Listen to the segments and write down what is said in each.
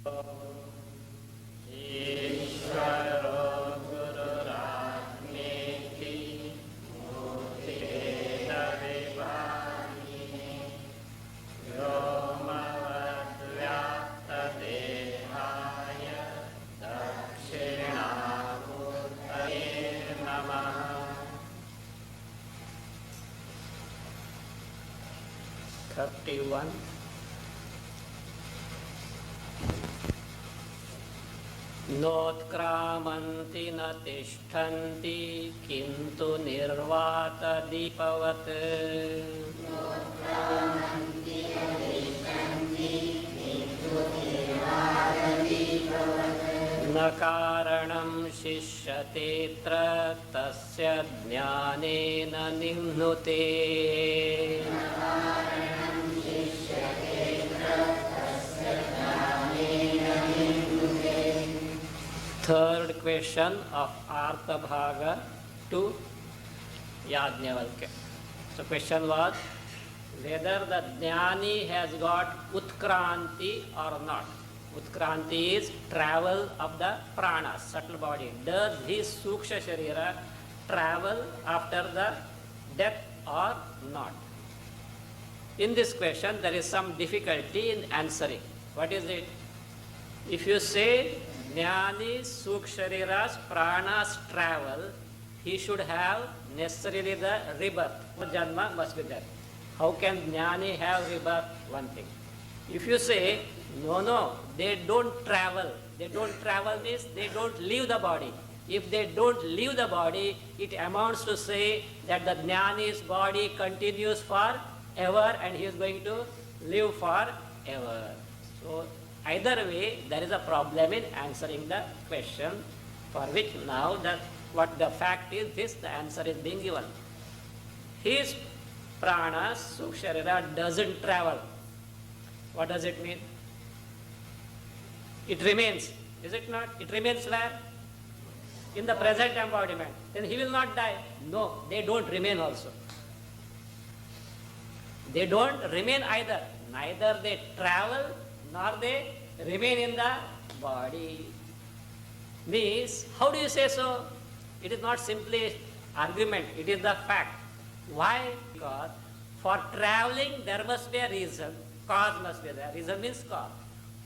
v31 नोत्क्रामन्ति न तिष्ठन्ति किन्तु निर्वातदीपवत् न कारणं शिष्यतेऽत्र तस्य ज्ञानेन निह्नुते। Third question of Artha Bhaga to Yajnavalkya. So question was whether the Jnani has got Utkranti or not. Utkranti is travel of the prana, subtle body. Does his Suksha Sharira travel after the death or not? In this question there is some difficulty in answering. What is it? If you say Jnani Sukshariras pranas travel, he should have necessarily the rebirth. Janma must be there. How can Jnani have rebirth? One thing. If you say, no, they don't travel. They don't travel means they don't leave the body. If they don't leave the body, it amounts to say that the Jnani's body continues forever and he is going to live forever. So, either way, there is a problem in answering the question, for which now what the fact is this, the answer is being given. His prana, Suksharira, doesn't travel. What does it mean? It remains, is it not? It remains where? In the present embodiment. Then he will not die. No, they don't remain also. They don't remain either. Neither they travel nor they remain in the body. Means, how do you say so? It is not simply argument, it is the fact. Why? Because for traveling there must be a reason, cause must be there. Reason means cause.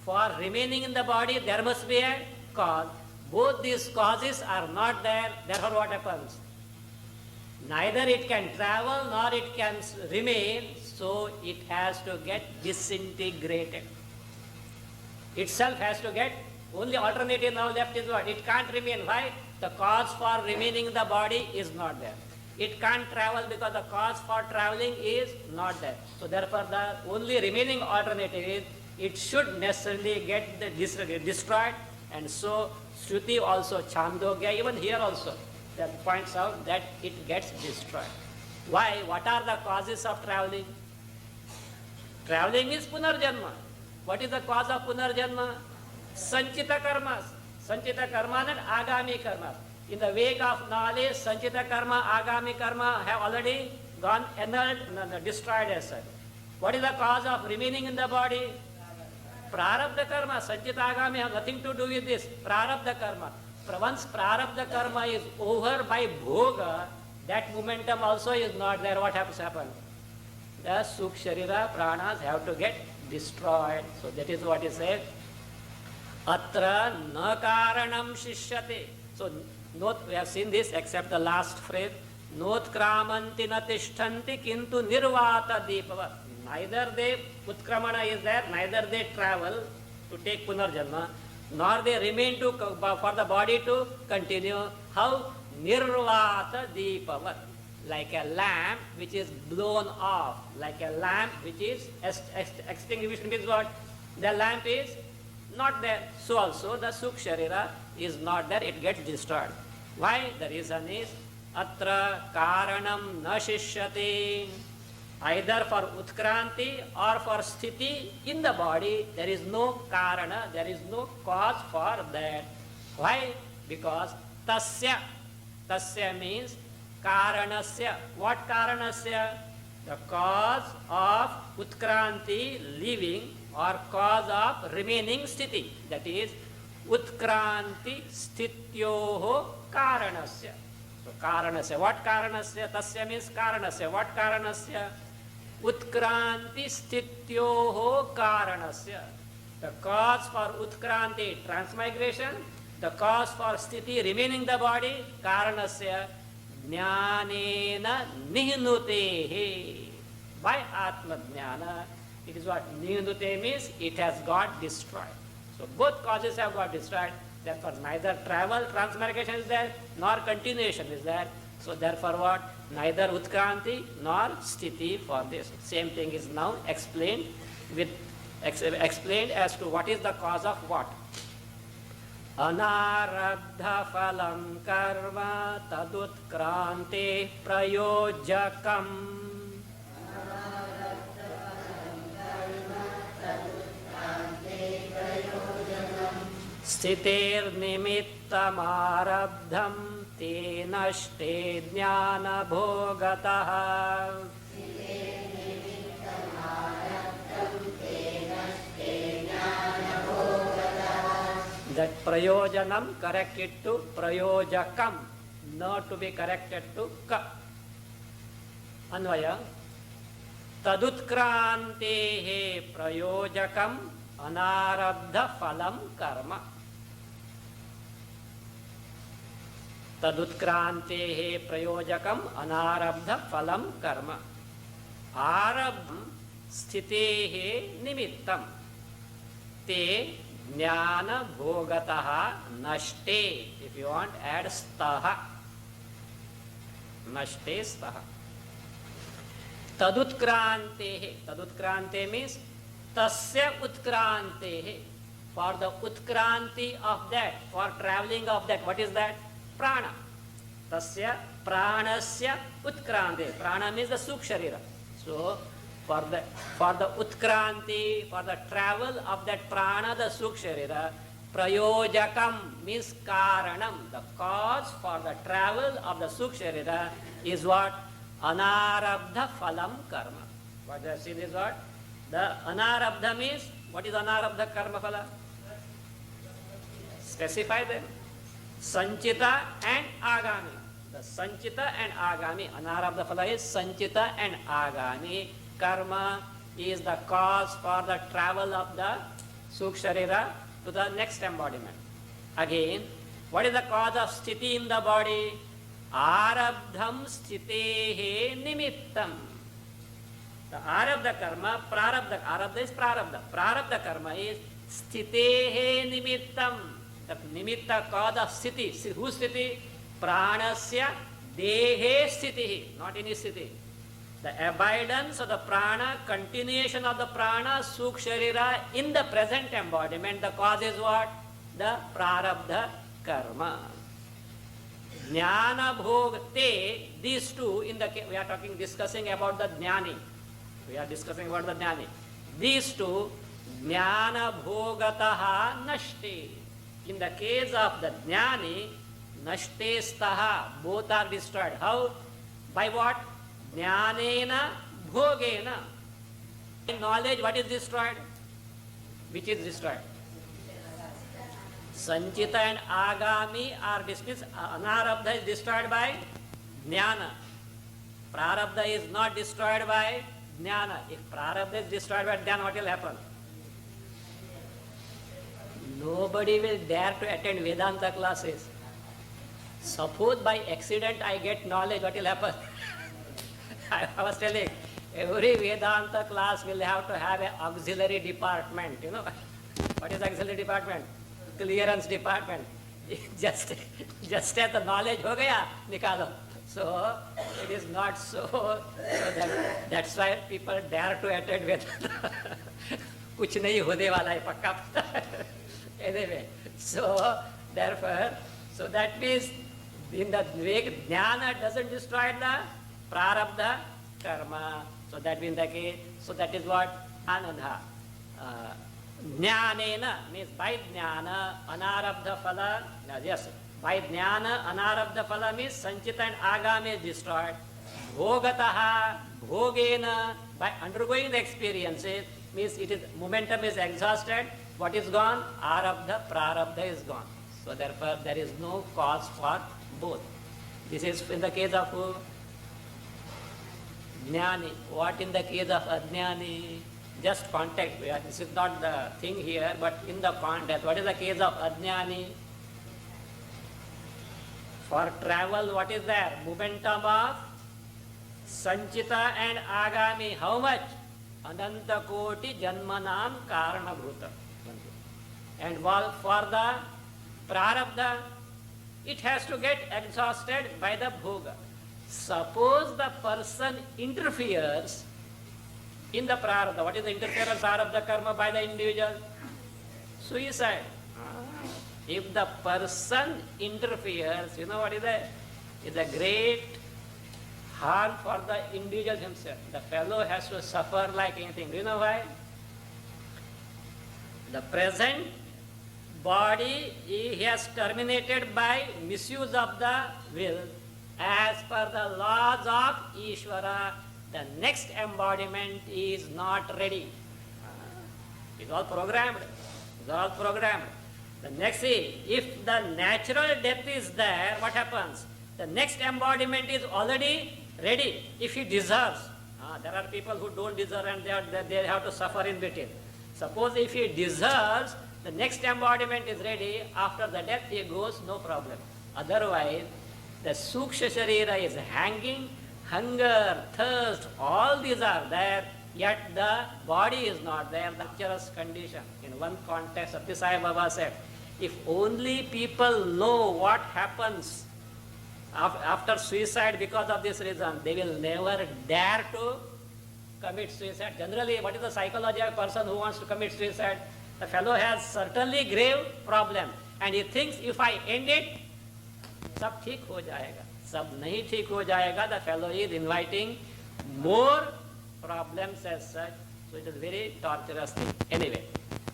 For remaining in the body there must be a cause. Both these causes are not there, therefore what happens? Neither it can travel nor it can remain, so it has to get disintegrated. Itself has to get, only alternative now left is what? It can't remain. Why? The cause for remaining in the body is not there. It can't travel because the cause for traveling is not there. So therefore the only remaining alternative is it should necessarily get destroyed, and so Shruti also, Chandogya, even here also, that points out that it gets destroyed. Why? What are the causes of traveling? Traveling is Punarjanma. What is the cause of Punarjanma? Sanchita karmas. Sanchita karma and Agami karma. In the wake of knowledge, Sanchita karma, Agami karma have already gone annulled, destroyed as such. What is the cause of remaining in the body? Prarabdha karma. Sanchita Agami have nothing to do with this. Prarabdha karma. Once Prarabdha karma is over by Bhoga, that momentum also is not there. What has happened? The Suksharira pranas have to get destroyed. So that is what is said. Atra na karanam shishyate. So note, we have seen this except the last phrase. Notkramanti na tishtanti kintu nirvata deepava. Neither they, Utkramana is there, neither they travel to take Punarjanma, nor they remain to for the body to continue. How? Nirvata deepava. Like a lamp which is blown off, like a lamp which is extinguished means what? The lamp is not there. So also the Suksharira is not there, it gets destroyed. Why? The reason is Atra Karanam na shishyate. Either for Utkranti or for Sthiti in the body, there is no Karana, there is no cause for that. Why? Because Tasya. Tasya means Karanasya. What Karanasya? The cause of Utkranti, leaving, or cause of remaining sthiti. That is, utkranti sthityoho karanasya. So karanasya, what karanasya? Tasya means karanasya. What karanasya? Utkranti sthityoho karanasya. The cause for utkranti, transmigration, the cause for sthiti, remaining the body, karanasya, jnanena nihnutehe. By atma jnana, it is what nihnutehe means, it has got destroyed. So both causes have got destroyed. Therefore neither travel, transmigration is there, nor continuation is there. So therefore what? Neither utkranti nor sthiti for this. Same thing is now explained as to what is the cause of what. Anarabdha phalam karma tadutkrante prayojakam. Sthitir nimittam arabdham te nashte jnana bhogataha. That prayojanam, correct it to prayojakam, not to be corrected to ka. Anvaya. Tadutkrante prayojakam anarabdha phalam karma. Tadutkrante prayojakam anarabdha phalam karma. Arabdham sthitehe nimittam te jnana bhogataha nashte. If you want, add staha. Nashte staha. Tadutkrante. Tadutkrante means tasya utkrantehe. For the utkranti of that, for traveling of that, what is that? Prana. Tasya pranasya utkrante. Prana means the sukh sharira. So for the utkranti, for the travel of that prana, the sukh sharira, prayojakam means karanam. The cause for the travel of the sukh sharira is what? Anarabdha phalam karma. What you have seen is what? The anarabdha means, what is anarabdha karma phala? Specify them. Sanchita and agami. The sanchita and agami. Anarabdha phala is sanchita and agami. Karma is the cause for the travel of the sukh sharira to the next embodiment. Again, what is the cause of sthiti in the body? Arabdham sthitehe nimittam. The arabdha karma, prarabdha, arabdha is prarabdha. Prarabdha karma is sthitehe nimittam. The nimitta cause of sthiti. Whose sthiti? Pranasya dehe sthitihi, not in his sthiti. The abidance of the prana, continuation of the prana, sukh sharira in the present embodiment, the cause is what? The prarabdha karma. Jnana bhogate, these two, we are discussing about the jnani. We are discussing about the jnani. These two, jnana bhogataha nashte. In the case of the jnani, nashte staha, both are destroyed. How? By what? Jnanena bhogena. In knowledge, what is destroyed? Which is destroyed? Sanchita and agami are dismissed. Anarabdha is destroyed by jnana. Prarabdha is not destroyed by jnana. If prarabdha is destroyed by jnana, what will happen? Nobody will dare to attend Vedanta classes. Suppose by accident I get knowledge, what will happen? I was telling, every Vedanta class will have to have an auxiliary department, you know. What is auxiliary department? Clearance department. just as the knowledge ho gaya, nikalo. So it is not so that's why people dare to attend Vedanta. Kuch nahi hode wala hai, pakka. Anyway, so therefore, so that means in the jnana doesn't destroy the prarabdha karma. So that means the case. So that is what anandha. Jnanena means by jnana anarabdha phala. Yes, by jnana anarabdha phala means sanchita and agami is destroyed. Bhogataha bhogena, by undergoing the experiences, means it is momentum is exhausted. What is gone? Arabdha, prarabdha is gone. So therefore there is no cause for both. This is in the case of who? Jnani. What in the case of Ajnani? Just context. This is not the thing here, but in the context. What is the case of Ajnani? For travel, what is there? Momentum of Sanchita and Agami. How much? Ananta Koti Janmanam Karanabhuta. And while for the Prarabdha, it has to get exhausted by the Bhoga. Suppose the person interferes in the Prarabdha. What is the interference Prarabdha karma by the individual? Suicide. If the person interferes, you know what is it? It's a great harm for the individual himself. The fellow has to suffer like anything. Do you know why? The present body he has terminated by misuse of the will. As per the laws of Ishvara, the next embodiment is not ready. It's all programmed. It's all programmed. The next is, if the natural death is there, what happens? The next embodiment is already ready, if he deserves. There are people who don't deserve and they have to suffer in between. Suppose if he deserves, the next embodiment is ready, after the death he goes, no problem. Otherwise, the Suksha Sharira is hanging, hunger, thirst, all these are there, yet the body is not there, the dangerous condition. In one context, Sati Sai Baba said, if only people know what happens after suicide because of this reason, they will never dare to commit suicide. Generally, what is the psychology of a person who wants to commit suicide? The fellow has certainly grave problem and he thinks, if I end it, सब ठीक हो जाएगा. सब नहीं ठीक हो जाएगा. The fellow is inviting more problems as such. So it is very torturous thing. Anyway,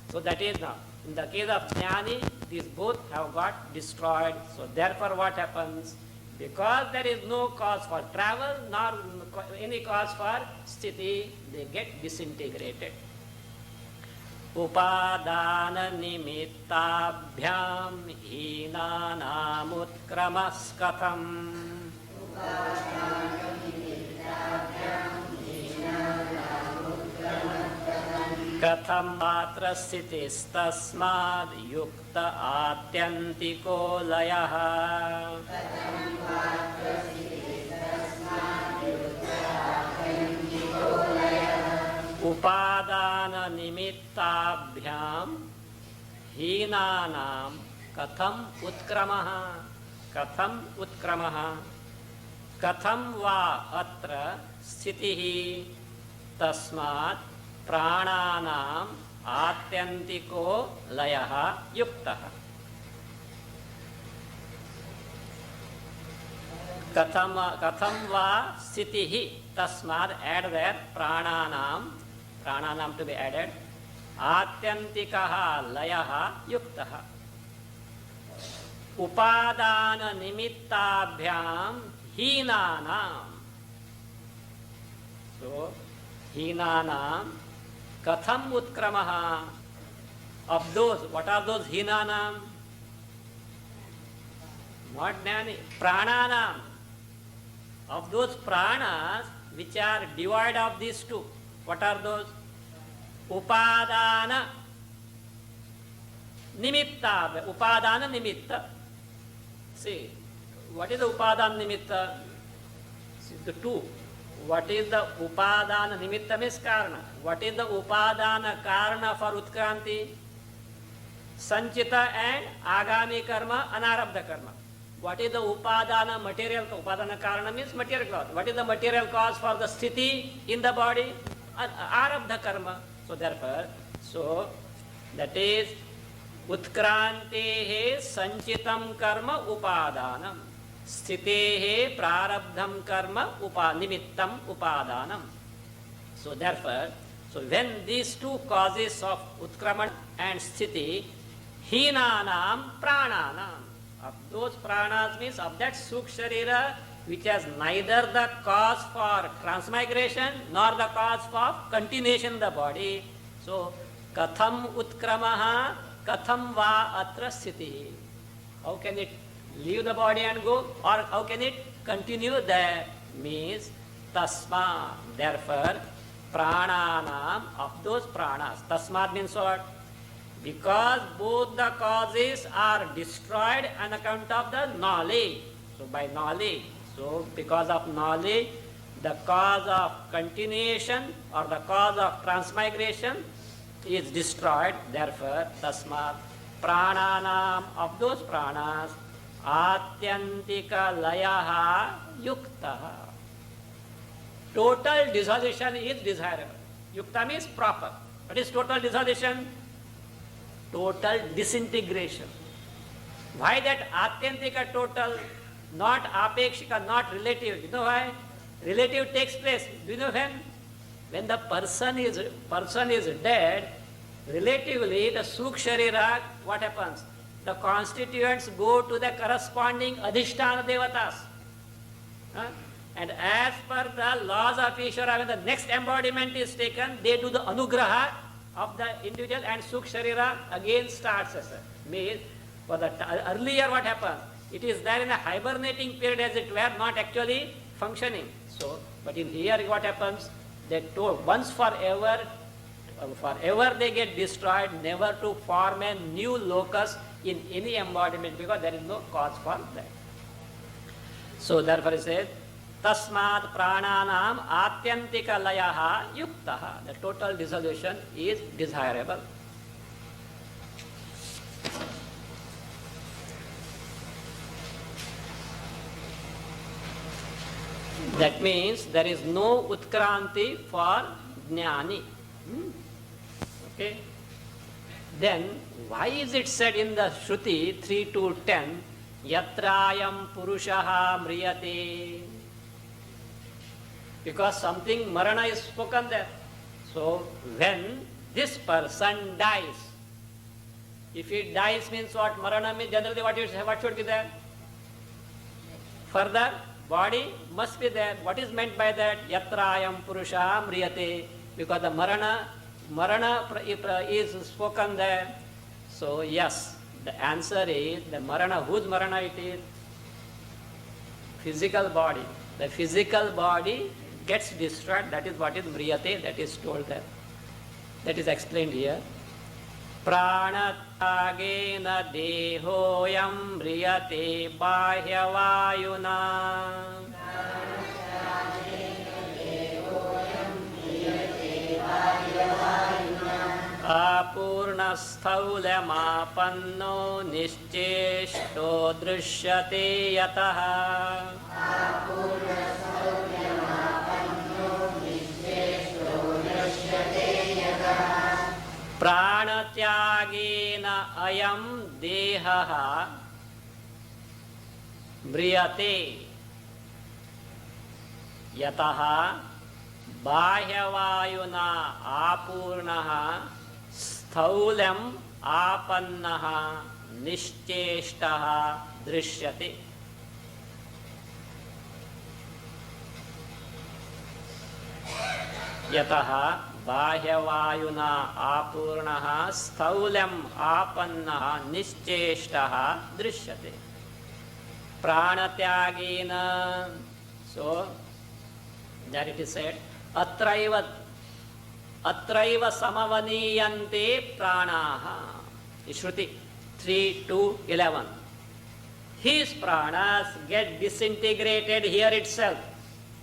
so that is now. In the case of Jnani, these both have got destroyed. So therefore what happens? Because there is no cause for travel, nor any cause for sthiti, they get disintegrated. Upadana nimittabhyam hinanamutkamaskatham katham matra sthititasmad yukta atyantiko layaha upadana nimittabhyam hinanam katham utkramaha katham va atra sthitihi tasmat prananam atyantiko layaha yuktaha. Katham va sthitihi tasmad, add there prananam to be added, atyantikaha layaha yuktaha. Upadana nimittabhyam hinanam. So hinanam katham utkramaha. Of those, what are those hinanam? Not jnani, prananam. Of those pranas which are devoid of these two, what are those? Upadana nimitta. Upadana nimitta. See, what is the upadana nimitta? See, the two. What is the upadana nimitta means karana. What is the upadana karana for utkranti? Sanchita and agami karma, anarabdha karma. What is the upadana material? Upadana karana means material cause. What is the material cause for the sthiti in the body? Arabdha karma. So therefore, that is utkrantehe sanchitam karma upadanam. Sthitehe prarabdham karma nimittam upadanam. So therefore, when these two causes of utkraman and sthiti, hinanam prananam, of those pranas means of that suksharira which has neither the cause for transmigration nor the cause for continuation in the body, So, katham utkramaha, katham va atra sthiti. How can it leave the body and go, or how can it continue there? Means tasma, therefore, prananam, of those pranas. Tasmat means what? Because both the causes are destroyed on account of the knowledge. So by knowledge, so because of knowledge, the cause of continuation or the cause of transmigration is destroyed. Therefore, tasmat prananam, of those pranas, atyantika layaha yuktaha. Total dissolution is desirable. Yukta means proper. What is total dissolution? Total disintegration. Why that atyantika total, not apekshika, not relative? You know why? Relative takes place. Do you know when? When the person is dead, relatively the Sukh Sharira, what happens? The constituents go to the corresponding Adhisthana Devatas. And as per the laws of Ishvara, when the next embodiment is taken, they do the anugraha of the individual and Sukh Sharira again starts as a means. For the earlier what happens? It is there in a hibernating period, as it were, not actually functioning. So, but in here what happens? They once forever they get destroyed, never to form a new locus in any embodiment, because there is no cause for that. So therefore it says, tasmat prananam atyantika layaha yuktaha. The total dissolution is desirable. That means there is no utkranti for jnani. Okay. Then why is it said in the Shruti 3 to 10, yatrayam purushaha mriyate? Because something marana is spoken there. So when this person dies, if he dies means what? Marana means generally what should be there? Further, body must be there. What is meant by that? Yatrayam purusha mriyate. Because the marana is spoken there. So yes, the answer is the marana. Whose marana it is? Physical body. The physical body gets destroyed. That is what is mriyate. That is told there. That is explained here. Pranatagena dehoyam mriyate bahyavayuna. Apurnasthaulyamapanno nischeshto drishyate yataha. Pranatyagena ayam dehaha mriyate yataha bahyavayuna apurnaha स्थौल्यम आपन्नः निश्चेष्टः दृश्यते. यतः बाह्यवायुना आपूर्णः स्थौल्यम आपन्नः निश्चेष्टः दृश्यते. प्राणत्यागेन, so that it is said, atraiva samavaniyante pranaha. Shruti 3 to 11. His pranas get disintegrated here itself.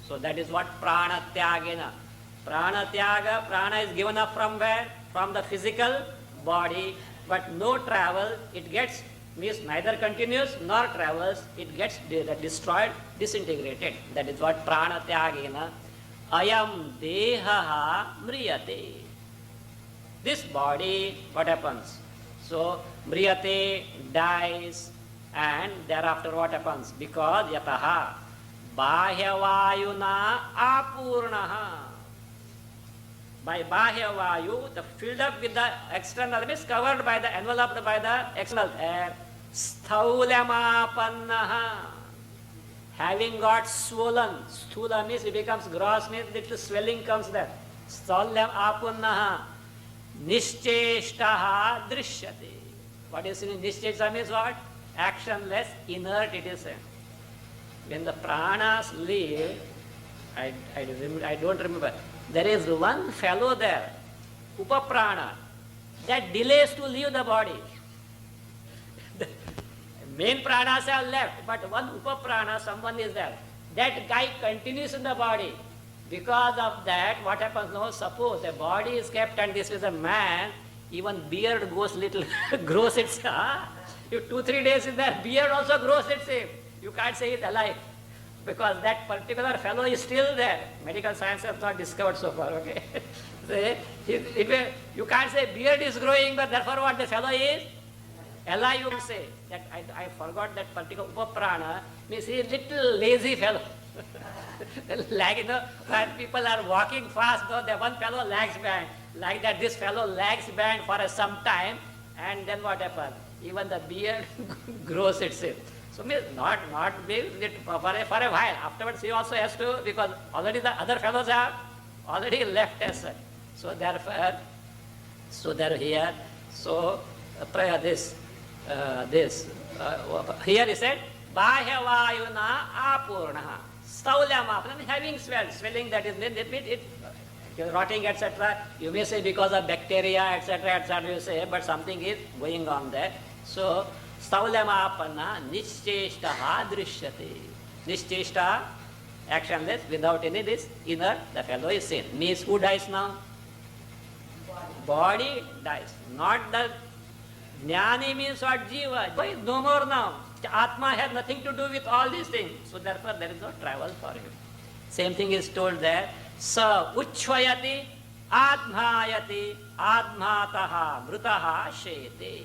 So that is what pranatyagena. Pranatyaga, prana is given up from where? From the physical body, but no travel. It gets, means neither continues nor travels. It gets destroyed, disintegrated. That is what pranatyagena. Ayam dehaha mriyate. This body, what happens? So, mriyate dies, and thereafter what happens? Because yataha bahyavayuna apurnaha. By bahyavayu, the filled up with the external, means covered by the, enveloped by the external air. Sthaulamapannaha. Having got swollen, sthula means it becomes gross, means little swelling comes there. Sthalyam apunnaha. Nischeshtaha drishyate. What is in nischeshta means what? Actionless, inert it is. When the pranas leave, I don't remember, there is one fellow there, upaprana, that delays to leave the body. The main pranas have left, but one upaprana, someone is there. That guy continues in the body. Because of that, what happens now? Suppose a body is kept and this is a man, even beard goes little, grows itself. If 2-3 days is there, beard also grows itself. You can't say it's alive. Because that particular fellow is still there. Medical science has not discovered so far, okay? You can't say beard is growing, but therefore what the fellow is? alive, you can say. That I forgot that particular upaprana, means he is little lazy fellow. Like, when people are walking fast, though, the one fellow lags behind. Like that, this fellow lags behind for some time, and then what happens? Even the beard grows itself. So means not big for a while. Afterwards he also has to, because already the other fellows have already left as such. So therefore, they're here. So here he said, Bahya Vayuna Apurnaha. Staulyam Apurnaha, having swelling that is, it rotting, etc. You may say because of bacteria, etc., you say, but something is going on there. So, Staulyamapanna nischeshtaha drishyate. Nischeshtaha, actionless, without any this, inert, the fellow is seen. Means who dies now? Body dies. Not the jnani means what? Jiva. Jiva is no more now. Atma has nothing to do with all these things. So therefore there is no travel for him. Same thing is told there. Sa uchvayati admhayati admataha mrutaha shete.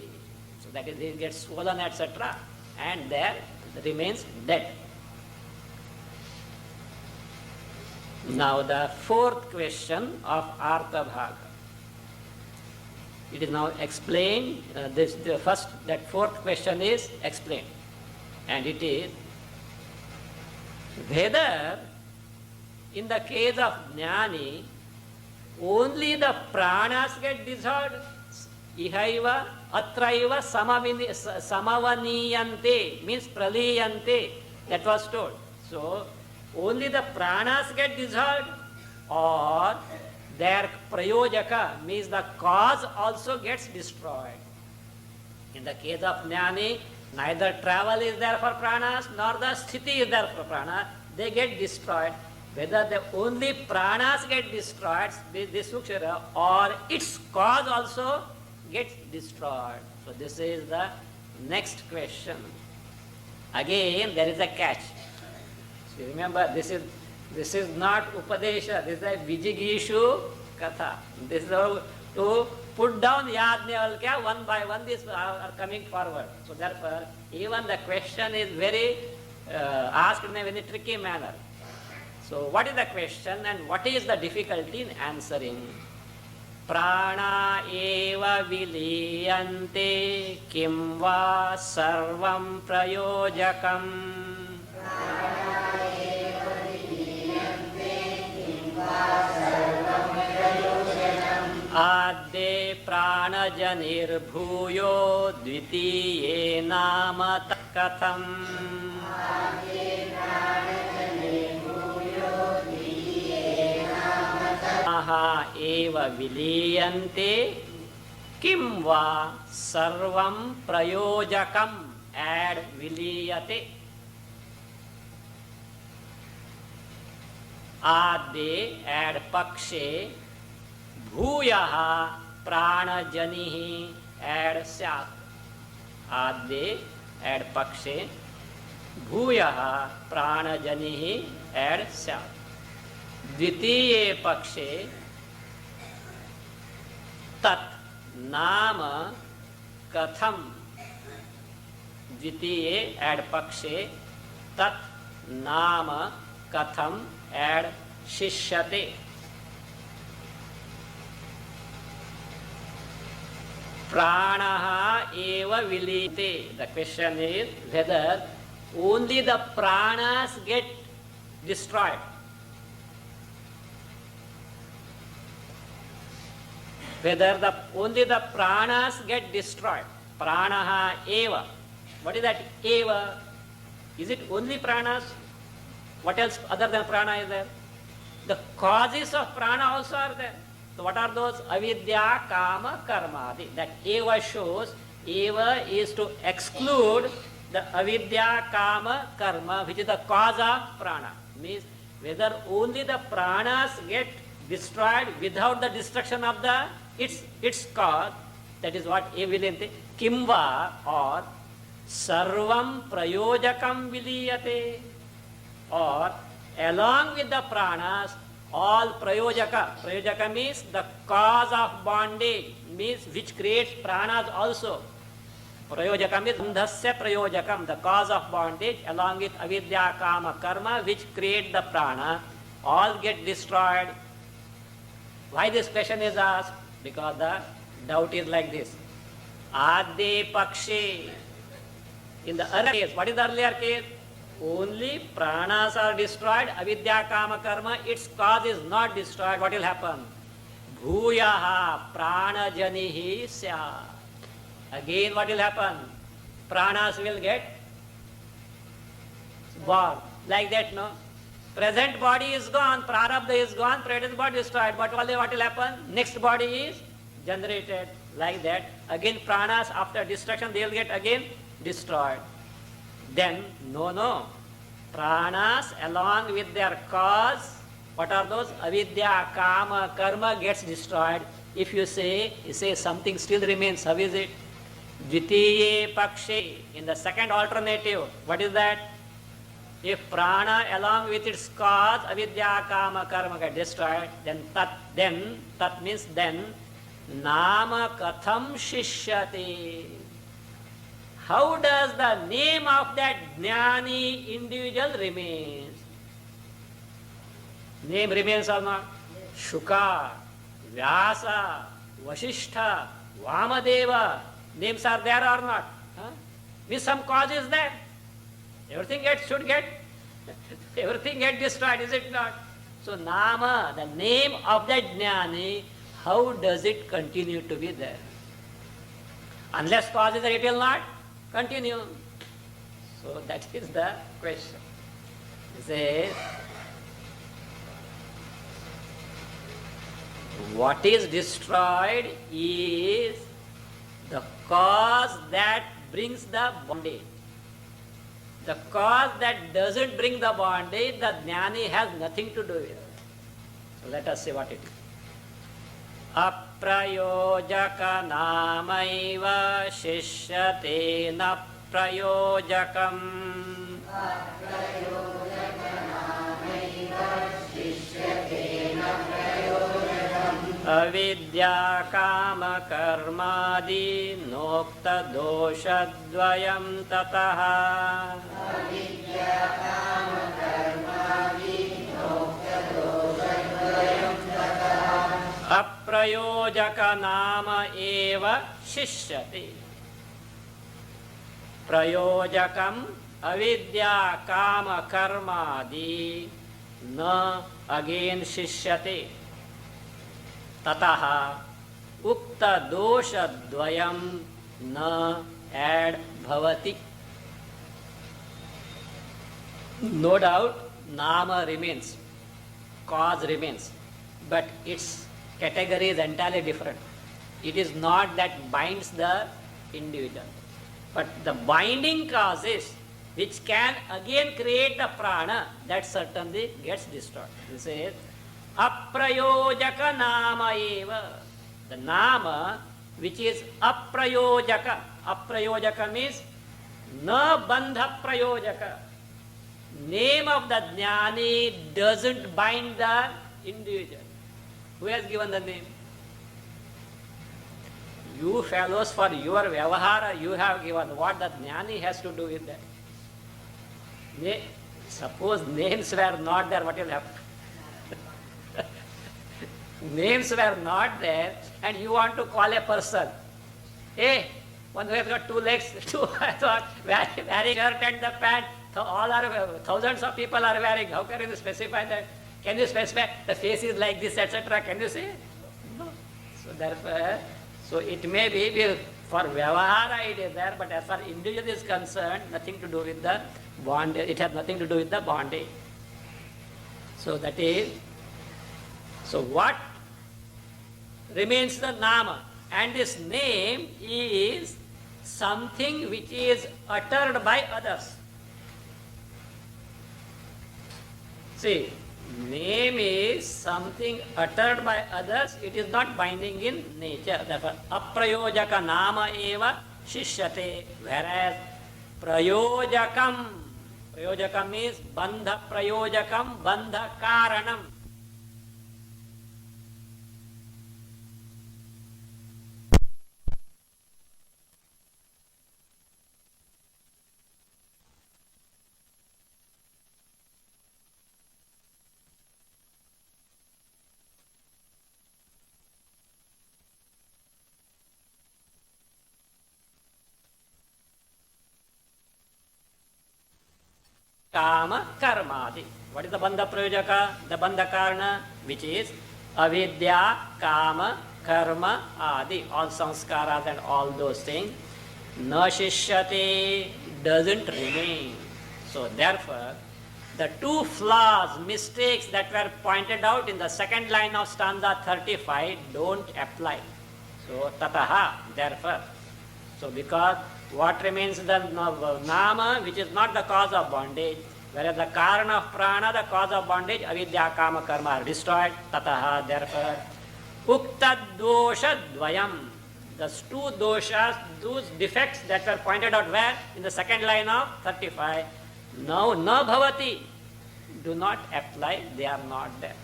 So that is, he gets swollen, etc. and there remains dead. Now the fourth question of Artha Bhaga. It is now explained. That fourth question is explained. And it is whether in the case of jnani, only the pranas get dissolved, ihaiva, atraiva, samavaniyante, means praliyante, that was told. So, only the pranas get dissolved, or their prayojaka, means the cause also gets destroyed. In the case of jnani, neither travel is there for pranas, nor the sthiti is there for prana. They get destroyed. Whether the only pranas get destroyed, this sukshara, or its cause also gets destroyed. So this is the next question. Again, there is a catch. So remember, this is not Upadesha, this is a Vijigishu Katha. This is to put down Yajnavalkya one by one, these are coming forward. So therefore, even the question is very asked in a very tricky manner. So what is the question and what is the difficulty in answering? Prana eva viliyante kim va sarvam prayojakam. Adde pranajanir-bhuyo dvitiye nama katham. Aha eva viliyante kim va sarvam prayojakam. Add viliyate. Adde, add pakshe. Bhuyaha pranajanihi, add syat. Adde, add pakshe. Bhuyaha pranajanihi, add syat. Dvitiye pakshe tat nama katham. Dvitiye, add pakshe. Tat nama katham, add shishyate. Pranaha eva vilite. The question is whether only the pranas get destroyed. whether only the pranas get destroyed. Pranaha eva. What is that eva? Is it only pranas? What else other than prana is there? The causes of prana also are there. So what are those? Avidya, kama, karma. That eva shows, eva is to exclude the avidya, kama, karma, which is the cause of prana. Means whether only the pranas get destroyed without the destruction of its cause, that is what evidente. Kimva, or sarvam prayojakam viliyate, or along with the pranas, all prayojaka means the cause of bondage, means which creates pranas also. Prayojaka means bandhasya prayojakam, the cause of bondage, along with avidya, kama, karma, which create the prana, all get destroyed. Why this question is asked? Because the doubt is like this. Adi pakshe. In the earlier case, what is the earlier case? Only pranas are destroyed, avidya, kama, karma, its cause is not destroyed. What will happen? Bhuyaha pranajanihi syat. Again what will happen? Pranas will get born. Like that, no? Present body is gone, prarabdha is gone, present body is destroyed. But what will happen? Next body is generated. Like that. Again pranas, after destruction, they will get again destroyed. Then, no. Pranas along with their cause, what are those? Avidya, kama, karma gets destroyed. If you say something still remains, how is it? Dvitiye pakshe. In the second alternative, what is that? If prana along with its cause, avidya, kama, karma get destroyed, then tat means then, nama katham shishyate. How does the name of that jnani individual remains? Name remains or not? Shuka, Vyasa, Vasishtha, Vamadeva. Names are there or not? With some cause is there. Everything should get destroyed, is it not? So Nama, the name of that jnani, how does it continue to be there? Unless cause is there, it will not continue. So that is the question. It says, what is destroyed is the cause that brings the bondage. The cause that doesn't bring the bondage, the jnani has nothing to do with it. So let us see what it is. Aprayojaka namaiva shishyate na prayojakam. Avidya kama karmadi nokta dosha dvayam tataha. Aprayojaka nama eva shishyate. Prayojakam avidya kama karmadi na again shishyate. Tataha ukta dosha dvayam na ad bhavati. No doubt nama remains, cause remains, but its category is entirely different. It is not that binds the individual, but the binding causes which can again create the prana, that certainly gets destroyed. This is aprayojaka nama eva. The nama which is aprayojaka. Aprayojaka means na bandha prayojaka. Name of the jnani doesn't bind the individual. Who has given the name? You fellows, for your vyavahara, you have given. What the jnani has to do with that? Suppose names were not there, what will happen? Names were not there, and you want to call a person. Hey, one who has got two legs, wearing shirt and the pant, so all are, thousands of people are wearing. How can you specify that? Can you specify the face is like this, etc.? Can you say? No. So So therefore, so it may be for Vyavahara it is there, but as far as individual is concerned, nothing to do with the bondage. It has nothing to do with the bondage. So that is, so what remains the Nama, and this name is something which is uttered by others. See, name is something uttered by others, it is not binding in nature. Therefore, aprayojaka nama eva shishyate, whereas prayojakam, prayojakam means bandha prayojakam, bandha karanam. Kama karmadi. What is the bandha prayojaka? The bandha karana, which is avidya, kama, karma, adi. All sanskaras and all those things. Na shishyate, doesn't remain. So therefore, the two flaws, mistakes that were pointed out in the second line of stanza 35 don't apply. So tataha, therefore. So because what remains the nama, which is not the cause of bondage, whereas the karana of prana, the cause of bondage, avidya, kama, karma are destroyed. Tataha, therefore, ukta dosha dvayam. Those two doshas, those defects that were pointed out where? In the second line of 35. Now, na bhavati, do not apply, they are not there.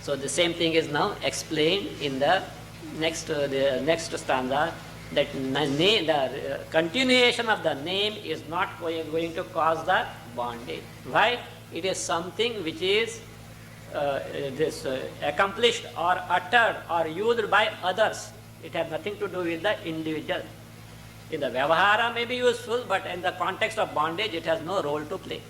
So the same thing is now explained in the next stanza, that the continuation of the name is not going to cause the bondage. Why? It is something which is accomplished or uttered or used by others. It has nothing to do with the individual. In the Vyavahara may be useful, but in the context of bondage it has no role to play.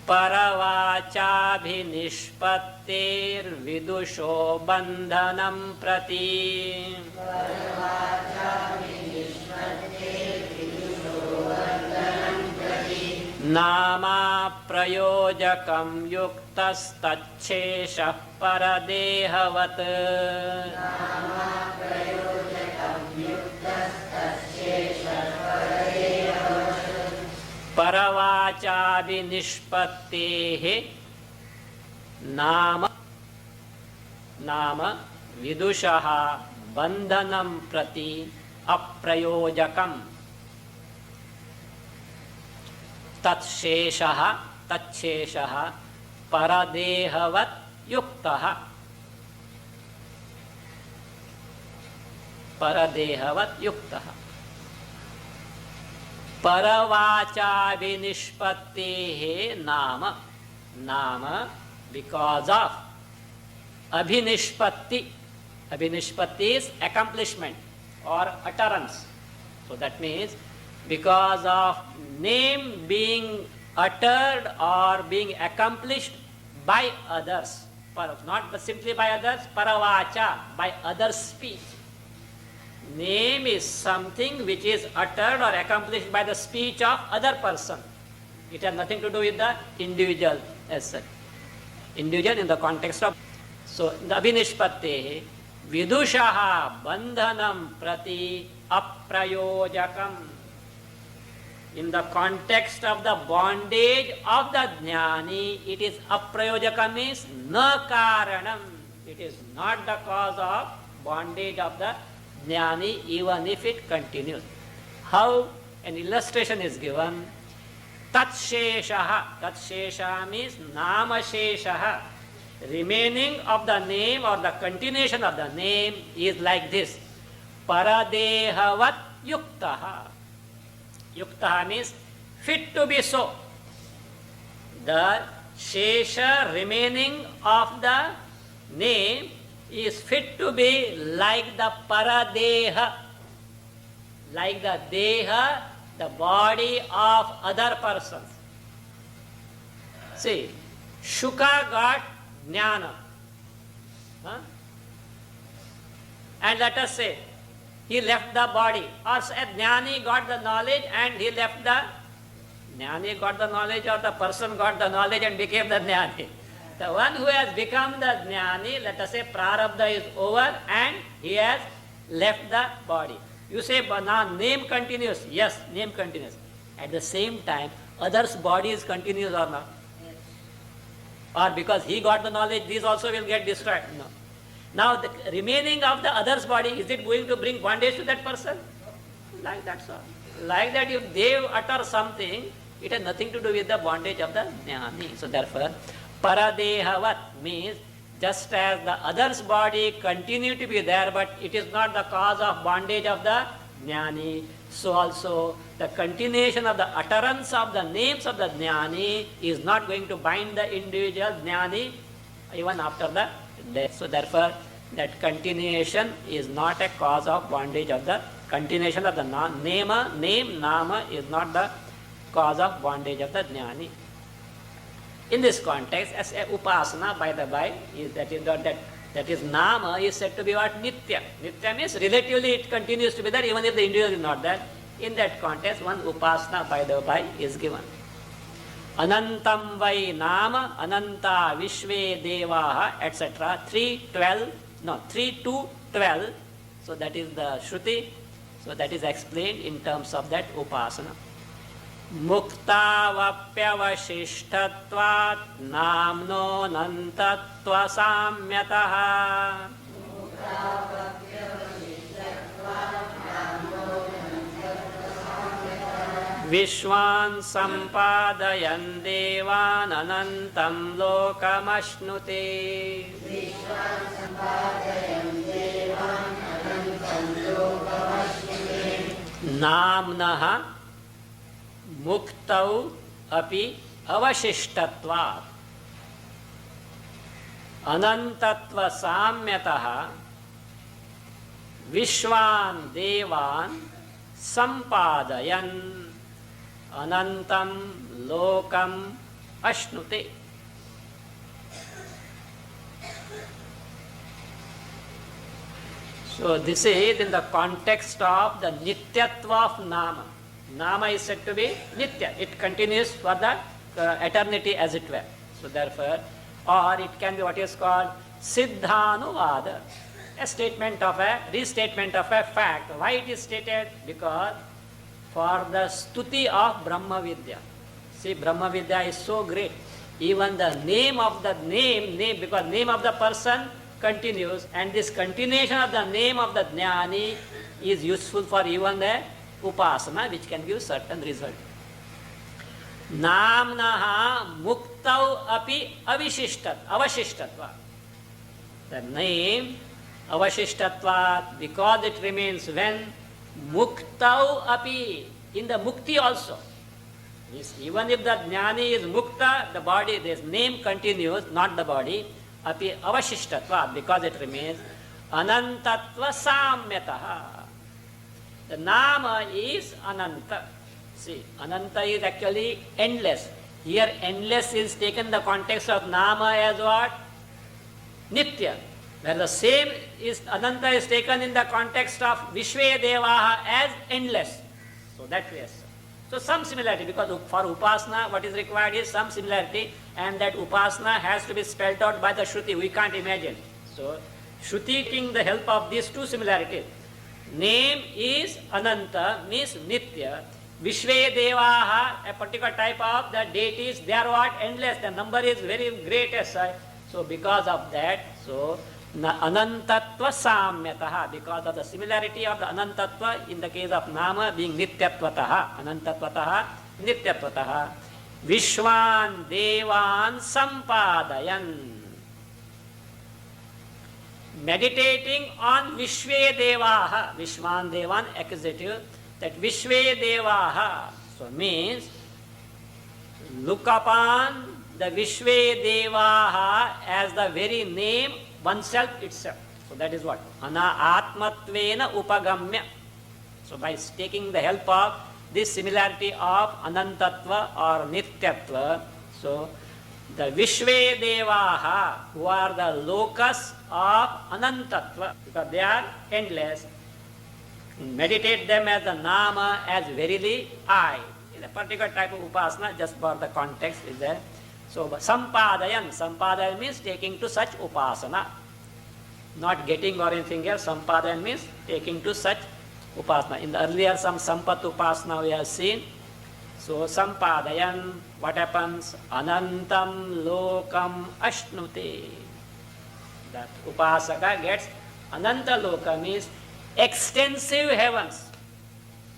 Paravachabhinishpattir vidusho bandhanam prati nama prayojakam yuktas tacheshah paradehavat Paravachabhinishpattehe nama vidushaha bandhanam prati aprayojakam tatsheshaha paradehavat yuktaha Paravachabhinishpattehe nama because of abhinishpatti. Abhinishpatti is accomplishment or utterance. So that means because of name being uttered or being accomplished by others, not simply by others, paravacha, by others' speech. Name is something which is uttered or accomplished by the speech of other person. It has nothing to do with the individual as such. Individual in the context of. So, the abhinishpattehe vidushaha bandhanam prati aprayojakam. In the context of the bondage of the jnani, it is aprayojakam, means na karanam. It is not the cause of bondage of the jnani, even if it continues. How? An illustration is given. Tatsheshaha. Tatshesha means namasheshaha. Remaining of the name or the continuation of the name is like this. Paradehavat yuktaha. Yuktaha means fit to be so. The shesha remaining of the name is fit to be like the paradeha, like the deha, the body of other persons. See, Shuka got jnana. and let us say he left the body, or a jnani got the knowledge and he left the jnani got the knowledge, or the person got the knowledge and became the jnani. The one who has become the jnani, let us say prarabdha is over and he has left the body. You say, but now name continues. Yes, name continues. At the same time, others' body is continuous or not? Yes. Or because he got the knowledge, these also will get destroyed? No. Now the remaining of the other's body, is it going to bring bondage to that person? Like that, sir. Like that, if they utter something, it has nothing to do with the bondage of the jnani. So therefore, paradehavat means just as the other's body continue to be there, but it is not the cause of bondage of the jnani, so also the continuation of the utterance of the names of the jnani is not going to bind the individual jnani even after the death. So therefore, that continuation is not a cause of bondage of the continuation of the name nama is not the cause of bondage of the jnani. In this context, as a upasana, by the by, that is nama is said to be what? Nitya. Nitya means relatively it continues to be there even if the individual is not there. In that context, one upasana, by the by, is given. Anantam vai nama, ananta vishve devaha, etc. 3 to 12. So that is the Shruti. So that is explained in terms of that upasana. मुक्तावप्यवशिष्टत्वात् नाम्नो नन्तत्व साम्यतः विश्वान् सम्पादयन् देवान् अनन्तं लोकमश्नुते नाम्नः मुक्तौ अपि अवशिष्टत्वात् अनंतत्व साम्यतः विश्वान् देवान् संपादयन् अनंतं लोकम् अश्नुते. So this is in the context of the nityatva of nama. Nama is said to be nitya. It continues for the eternity as it were. So therefore, or it can be what is called siddhanuvada, a statement of a restatement of a fact. Why it is stated? Because for the stuti of Brahma Vidya. See, Brahma Vidya is so great. Even the name of the name, because name of the person continues, and this continuation of the name of the jnani is useful for even the upasana, which can give certain result. Namnaha muktau api avashishtatva. The name avashishtatva, because it remains when muktau api, in the mukti also. Even if the jnani is mukta, the body, this name continues, not the body. Api avashishtatva, because it remains. Anantatva samyataha. The nama is ananta. See, ananta is actually endless. Here endless is taken in the context of nama as what? Nitya. Where the same is, ananta is taken in the context of Vishve Devaha as endless. So that way. So some similarity, because for upasana what is required is some similarity, and that upasana has to be spelled out by the Shruti. We can't imagine. So Shruti taking the help of these two similarities. Name is Ananta, means Nitya. Vishve Devaha, a particular type of the deities, they are what? Endless. The number is very great as such. So because of that, so Anantatva Samyataha, because of the similarity of the Anantatva in the case of Nama being Nityatvataha, Anantatvataha, Nityatvataha, Vishwan Devan Sampadayan. Meditating on Vishve Devaha, Vishwan Devan accusative, that Vishve Devaha, so means look upon the Vishve Devaha as the very name oneself itself. So that is what? Ana Atmatvena Upagamya. So by taking the help of this similarity of Anantatva or Nityatva, so The Vishve Devaha, who are the locus of Anantatva, because they are endless, meditate them as the Nama, as verily I. In a particular type of upasana, just for the context is there. So, Sampadayan means taking to such upasana. Not getting or anything else. Sampadayan means taking to such upasana. In the earlier some Sampat upasana we have seen. So Sampadayan, what happens? Anantam lokam ashnute. That upasaka gets Ananta loka means extensive heavens.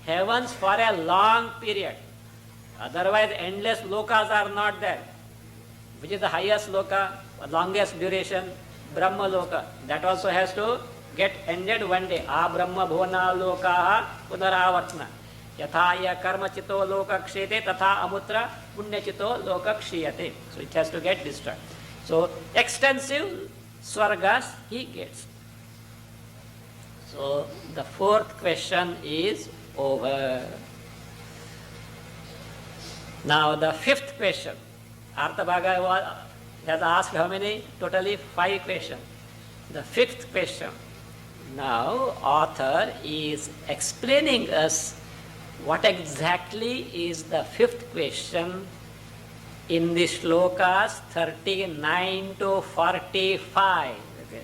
Heavens for a long period. Otherwise endless lokas are not there. Which is the highest loka, longest duration? Brahma loka. That also has to get ended one day. A Brahma bhuvana lokaha punaravartana. Yathaya karma chito loka kshete tatha amutra punya chito loka kshiyate. So it has to get destroyed. So extensive swargas he gets. So the fourth question is over. Now the fifth question. Arthabhaga has asked how many? Totally 5 questions. The fifth question. Now author is explaining us what exactly is the fifth question in the shlokas 39 to 45. Okay.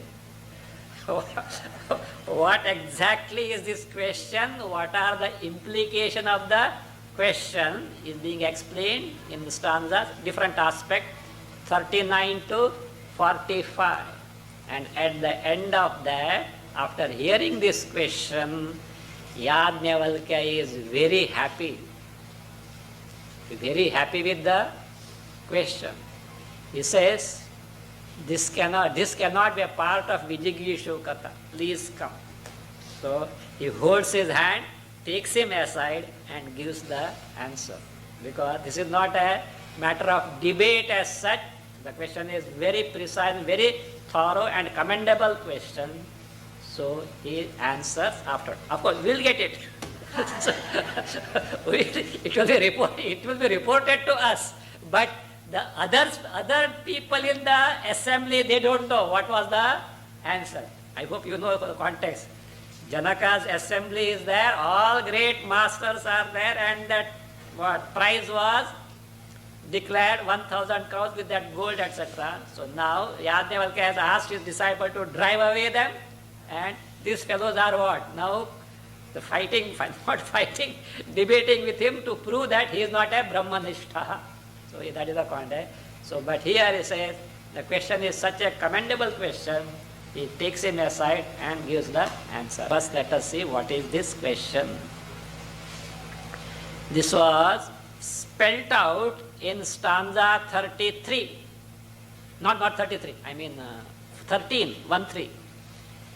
What exactly is this question? What are the implications of the question is being explained in the stanzas, different aspect, 39 to 45. And at the end of that, after hearing this question, Yajnavalkya is very happy with the question. He says, this cannot be a part of Vijigishu Katha. Please come. So he holds his hand, takes him aside and gives the answer. Because this is not a matter of debate as such. The question is very precise, very thorough and commendable question. So he answers after. Of course, we'll get it. It will be reported to us. But the other people in the assembly, they don't know what was the answer. I hope you know the context. Janaka's assembly is there, all great masters are there, and that prize was declared 1,000 cows with that gold, etc. So now Yajnavalkya has asked his disciple to drive away them, and these fellows are what? Now the debating with him to prove that he is not a Brahmanishta. So that is the context. So, but here he says, the question is such a commendable question, he takes him aside and gives the answer. First let us see what is this question. This was spelt out in stanza 33. Not 33, I mean 13, 1-3.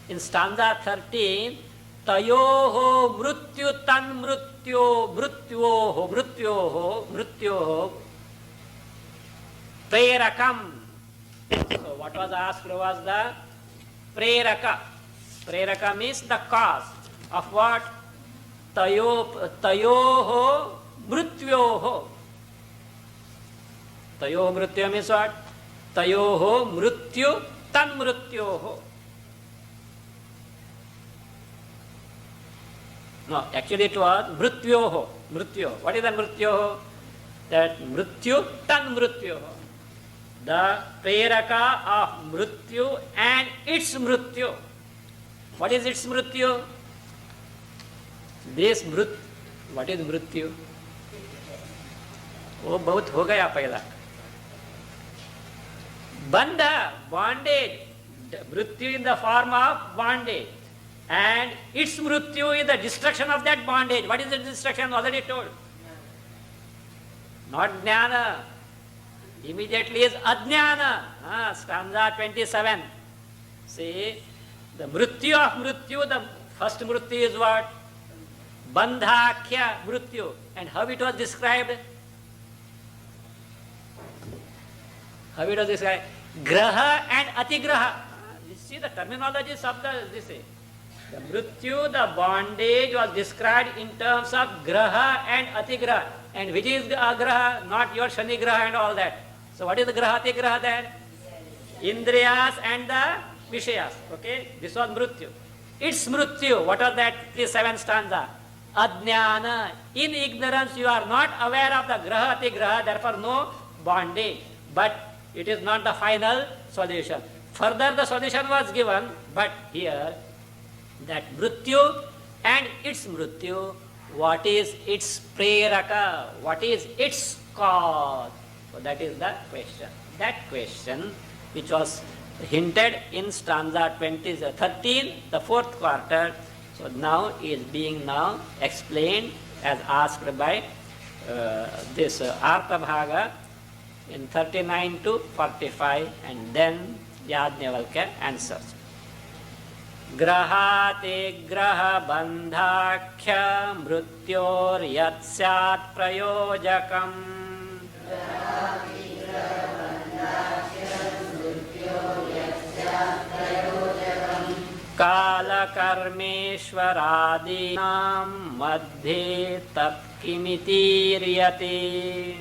In stanza 13, Tayoho mrityu tan mrityoho prerakam. So what was asked was the preraka. Preraka means the cause of what? Tayoho mrityoho. Tayoho mrityo means what? Tayoho mrityu tan mrityoho. No, actually it was mrityoho. Mrityo. What is the mrityoho? That mrityu tan mrityoho. The preraka of mrityu and its mrityu. What is its mrityu? What is mrityu? वो बहुत हो गया पहला. Bandha, bondage. Mrityu in the form of bondage. And its mrityu is the destruction of that bondage. What is the destruction? Already told. Not jnana. Immediately is ajnana. Stanza 27. See, the mrityu of mrityu, the first mrityu is what? Bandhakhya mrityu. And how it was described? How it was described? Graha and atigraha. You see the terminologies of this. The mrityu, the bondage was described in terms of graha and atigraha. And which is graha? Not your shani graha and all that. So what is the graha ati graha there? Indriyas and the Vishayas. Okay, this was mrityu. It's mrityu. What are that? The 7th stanza. Adnyana. In ignorance, you are not aware of the graha ati graha, therefore no bondage. But it is not the final solution. Further, the solution was given, but here, that mrityu and its mrityu, what is its preraka? What is its cause? So that is the question. That question, which was hinted in stanza 13, the 4th quarter, so now is being now explained as asked by this Artha Bhaga in 39 to 45, and then Yajnavalkya answers. Grahate graha bandhakhya mrityor yat syat prayojakam. Kala karmeshwaradinam madhye tat kimitiryate.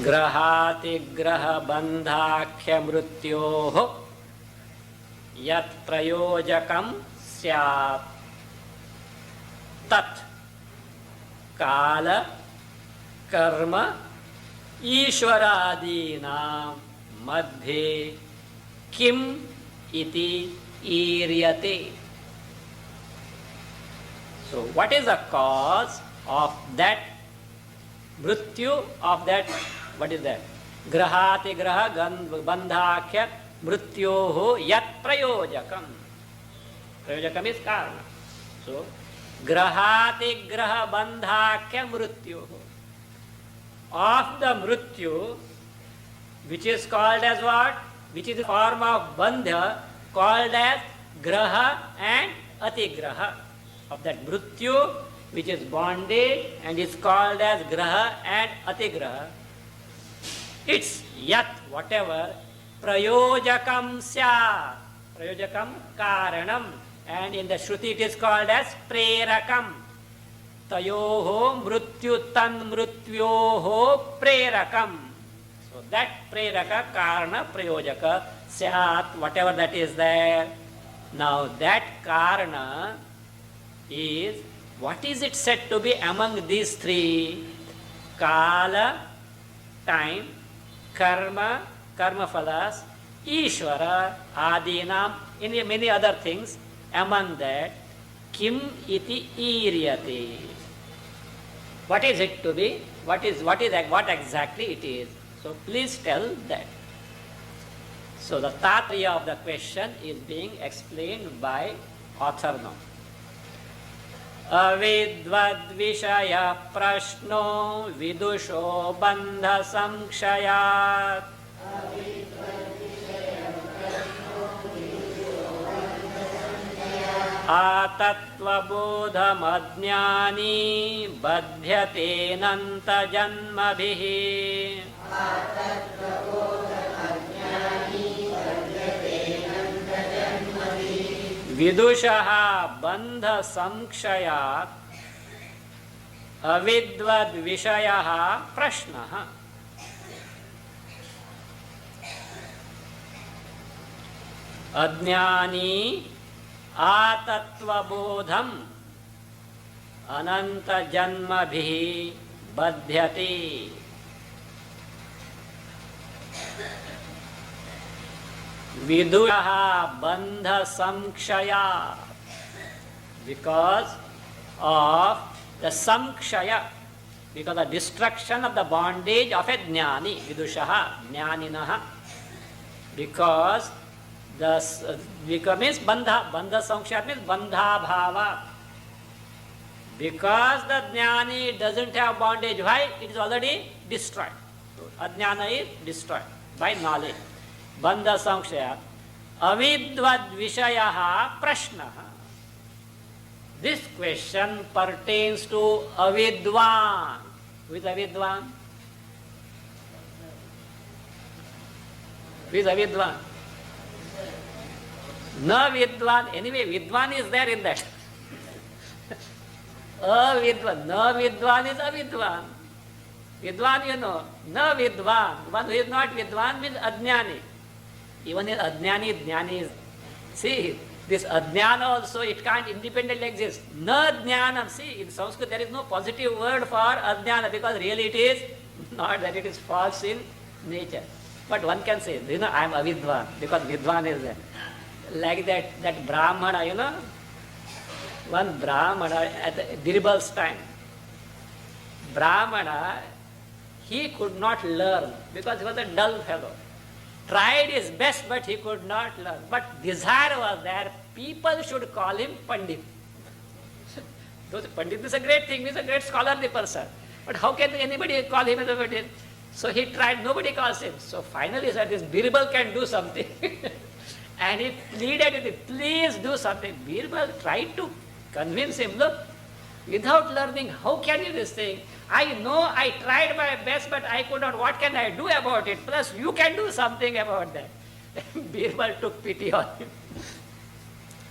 Grahati graha bandhakhya mrityoho yat prayojakam syat tat kala karma ishwaradinam madhye kim iti iryate. So what is the cause of that mrityu, of that, what is that? Grahati graha bandhakhya mrityoho yat prayojakam. Prayojakam is karma. So, grahati graha bandhakhya mrityoho. Of the mrityu, which is called as what? Which is the form of bandha, called as graha and atigraha. Of that mrityu, which is bondage and is called as graha and atigraha, it's yat, whatever, prayojakam syat. Prayojakam karanam. And in the Shruti it is called as prerakam. Tayoho mrityu tan mrityoho prerakam. So that preraka, karana, prayojaka, syat, whatever that is there. Now that karana is, what is it said to be among these three? Kala, time, karma, karma phalas, Ishvara, adinam, in many other things. Among that, kim iti iryate. What is it to be? What exactly it is? So please tell that. So the tatriya of the question is being explained by author now. Avidvad vishaya prashno vidusho bandha samkshayat. Atatvabodham adnyani badhyate nanta janmabhihi. Vidushaha bandha samkshayat avidvad vishayaha prashnaha. Adnyani atatvabodham ananta janmabhihi badhyate. Vidushaha bandha samkshaya, because of the samkshaya, because of the destruction of the bondage of a jnani. Vidushaha, jnaninaha, because means bandha, bandha samkshaya means bandha bhava. Because the jnani doesn't have bondage, why? It is already destroyed. So, ajnana is destroyed by knowledge. Bandha samkshaya avidvad vishayaha prashnaha. This question pertains to avidwan. Who is avidwan? Who is avidwan? Na vidwan. Anyway, vidwan is there in that. Avidvan. Na vidvan is avidvan. Vidvan you know. Na vidvan. One who is not vidvan means ajnani. Even in ajnani, jnani is. See, this ajnana also, it can't independently exist. Na jnanam. See, in Sanskrit there is no positive word for ajnana because really it is not that, it is false in nature. But one can say, you know, I am avidvan because vidvan is there. Like that Brahmana, you know, one Brahmana at Birbal's time. Brahmana, he could not learn because he was a dull fellow. Tried his best, but he could not learn. But desire was there. People should call him Pandit. Pandit is a great thing. He is a great scholarly person. But how can anybody call him as a Pandit? So he tried. Nobody calls him. So finally he said, this Birbal can do something. And he pleaded with him, please do something. Birbal tried to convince him, look, without learning, how can you do this thing? I know I tried my best, but I could not. What can I do about it? Plus, you can do something about that. Birbal took pity on him.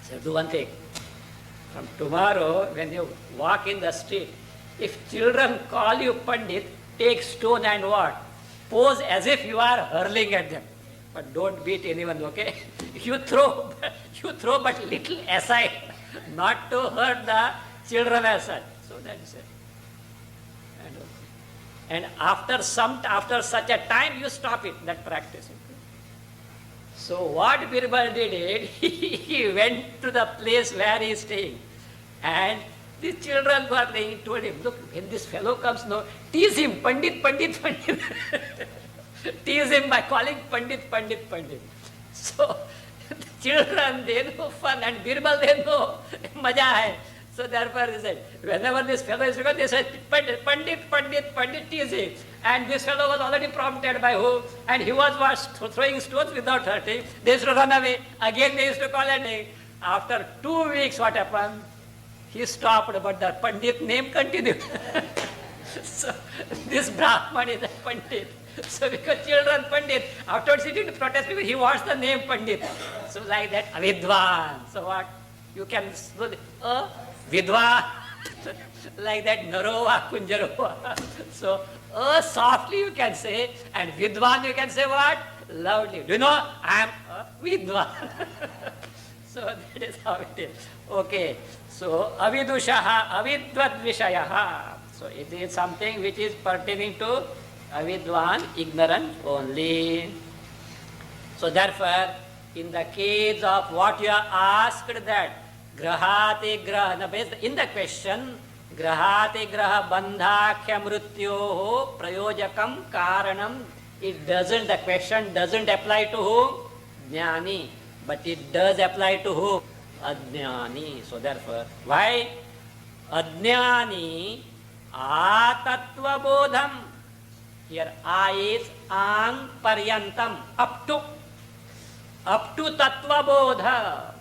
So do one thing. From tomorrow, when you walk in the street, if children call you Pandit, take stone and what? Pose as if you are hurling at them. But don't beat anyone, okay? You throw but little aside, not to hurt the children as such. So that's it. And after such a time, you stop it, that practice. So what Birbal did, he went to the place where he is staying. And the children were playing. He told him, look, when this fellow comes, no, tease him, Pandit, Pandit, Pandit. Tease him by calling Pandit, Pandit, Pandit. So the children, they know fun, and Birbal, they know maja hai. So therefore he said, whenever this fellow is because they said, Pandit, Pandit, Pandit, Pandit, tease him. And this fellow was already prompted by who? And he was throwing stones without hurting. They used to run away. Again they used to call a name. After 2 weeks, what happened? He stopped, but the Pandit name continued. So this Brahman is a Pandit. So because children Pandit, afterwards he didn't protest because he wants the name Pandit. So like that, Avidvan. So what? You can slowly, Vidva, like that, Narova, Kunjarova. So, softly you can say, and Vidvan you can say what? Loudly. Do you know? I am Vidvan. So that is how it is. Okay. So, Avidushaha, Avidvat Vishayaha. So it is something which is pertaining to Avidvan, ignorant only. So therefore, in the case of what you are asked that, grahate graha, in the question, grahate graha bandhakhya mrityoho prayojakam karanam, it doesn't, the question doesn't apply to whom? Jnani. But it does apply to whom? Ajnani. So therefore, why? Ajnani atattva bodham. Here A is ang paryantam, up to tattva bodha.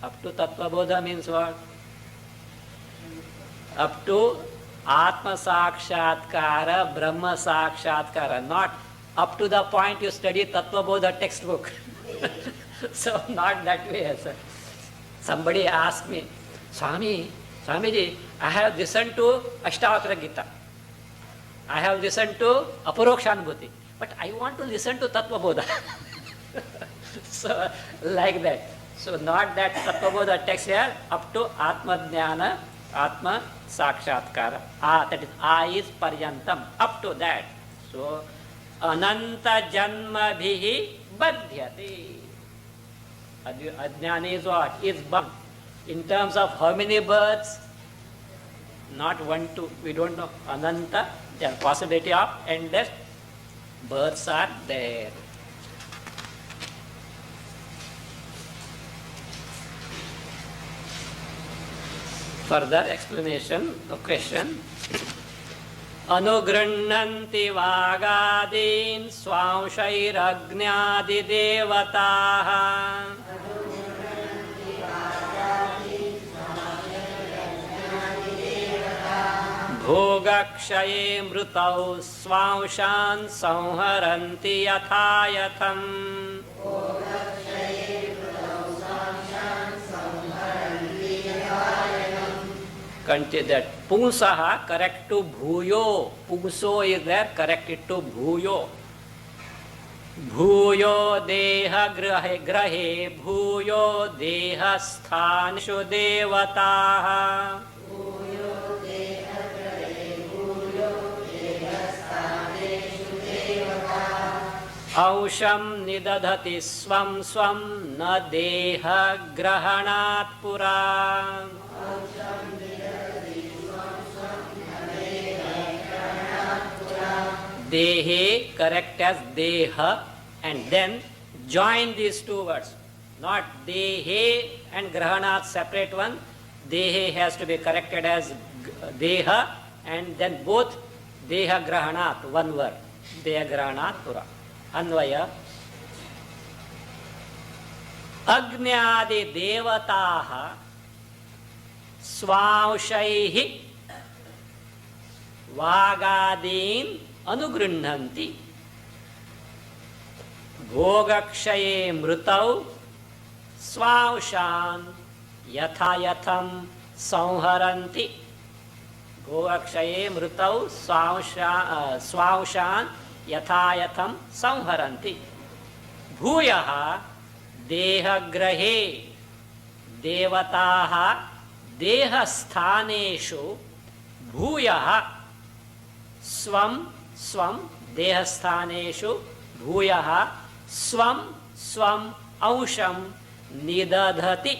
Up to tattva bodha means what? Up to atma sakshatkara, brahma sakshatkara. Not up to the point you study tattva bodha textbook. So not that way, sir. Somebody asked me, Swamiji, I have listened to Ashtavakra Gita. I have listened to Aparokshanubhuti. But I want to listen to tattva bodha. So like that. So not that tattva bodha text here, up to Atma Jnana, Atma Sakshatkara. That is A is Paryantam, up to that. So Ananta Janma Bhihi Badhyati. Ajnana is what? Is bound. In terms of how many births? Not 1, 2, we don't know. Ananta, the possibility of endless births are there. Further explanation of question. Anugrunnanti vagadin swangshairagnyadi devataha bhogakshaye mrutau swangshan samharanti yathayatham. that Pumsaha correct to Bhuyo. Pumso is there, correct it to Bhuyo. Bhuyo deha grahe bhuyo deha sthaneshu devataha. Ausham nidadhati swam swam na deha grahanat pura. Dehe, correct as deha, and then join these two words. Not dehe and grahanat, separate one. Dehe has to be corrected as deha, and then both deha grahanat, one word. Deha grahanat pura. Anvaya. Agnyadi devataha swaushaihi vagadin अनुगृह्णन्ति भोगक्षये मृतौ स्वांशान् यथा यथं संहरन्ति. भोगक्षये मृतौ स्वांशान् यथा यथं संहरन्ति. भूयः देहग्रहे देवताः देहस्थानेषु भूयः स्वं स्वं देहस्थानेषु भूयः स्वं स्वं अंशं निदधति.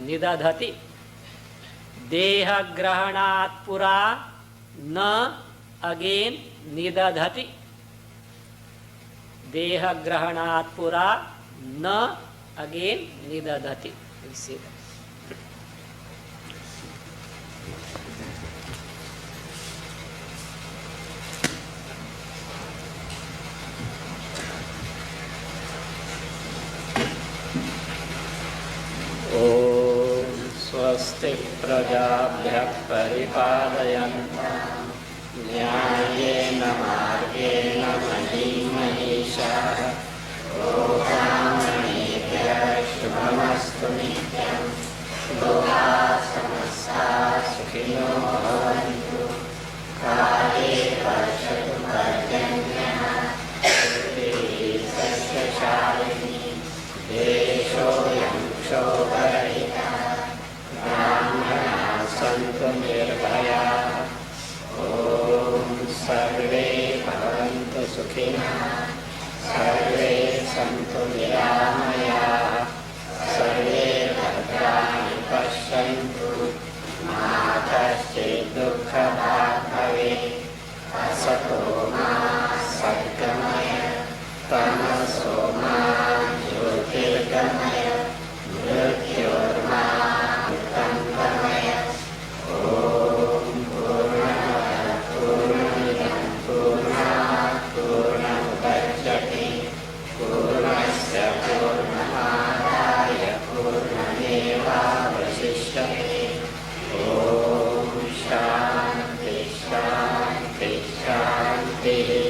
निदधति. देहग्रहणात् पुरा न अगेन निदधति. देहग्रहणात् पुरा न अगेन निदधति. ओम स्वस्ति प्रजाभ्यः परिपालयन्ताम् न्यायेन मार्गेण महीं महिषाः गोब्राह्मणेभ्यः शुभमस्तु नित्यं. लोकाः समस्ताः सुखिनो भवन्तु. काले वर्षतु पर्जन्यः पृथिवी सस्यशालिनी. देशोऽयं क्षोभरहितः. ब्राह्मणाः सन्तु निर्भयाः. ॐ सर्वे भवन्तु सुखिनः. सर्वे सन्तु निरामयाः. सर्वे भद्राणि पश्यन्तु. मा कश्चित् दुःखभाग् भवेत्. असतो मा सद्गमय. तमसो मा ज्योतिर्गमय. मृत्योर्मा मृतङ्गमय. ॐ पूर्णमदः पूर्णमिदं पूर्णात् पूर्णमुदच्यते. पूर्णस्य पूर्णमादाय पूर्णमेवावशिष्यते. ॐ शान्ति शान्ति शान्तिः.